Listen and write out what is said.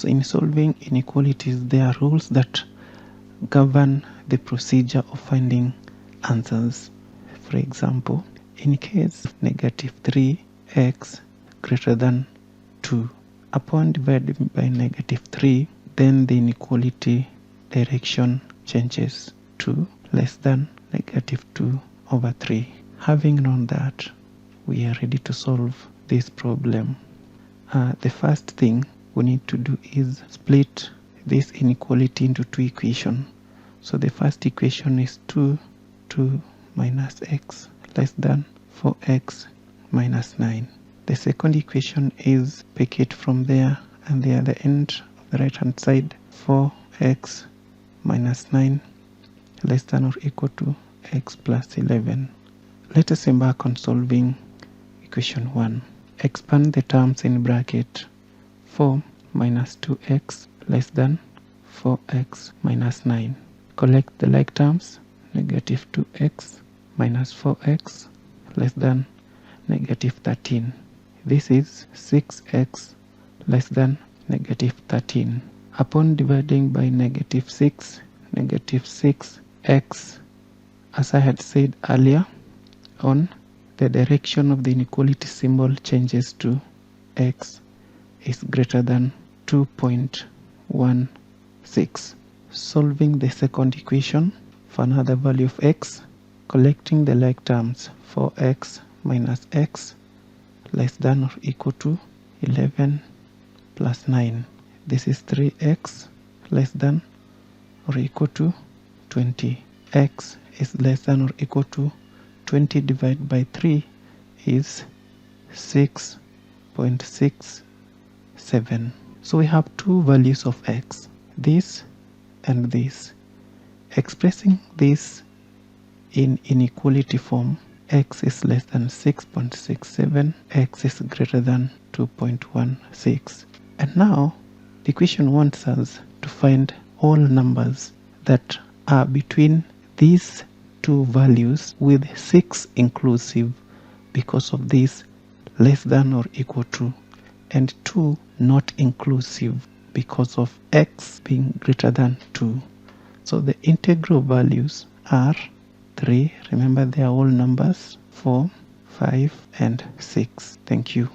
in solving inequalities, there are rules that govern the procedure of finding answers. For example, in case negative 3x greater than 2, upon dividing by negative 3, then the inequality direction changes to less than negative 2 over 3. Having known that, we are ready to solve this problem. The first thing we need to do is split this inequality into two equations. So the first equation is 2 minus x less than 4x minus 9. The second equation is pick it from there and the other end of the right hand side, 4x minus 9 less than or equal to x plus 11. Let us embark on solving equation 1. Expand the terms in bracket. 4 minus 2x less than 4x minus 9. Collect the like terms. Negative 2x minus 4x less than negative 13. This is 6x less than negative 13. Upon dividing by negative 6, negative 6x, as I had said earlier on, the direction of the inequality symbol changes to x is greater than 2.16. Solving the second equation for another value of x, collecting the like terms, 4x minus x less than or equal to 11 plus 9. This is 3x less than or equal to 20. X is less than or equal to 20 divided by 3 is 6.67. So we have two values of x, this and this. Expressing this in inequality form, x is less than 6.67, x is greater than 2.16. And now the equation wants us to find all numbers that are between these two values with 6 inclusive because of this less than or equal to, and 2 not inclusive because of x being greater than 2. So the integral values are 3, remember they are all numbers, 4, 5 and 6. Thank you.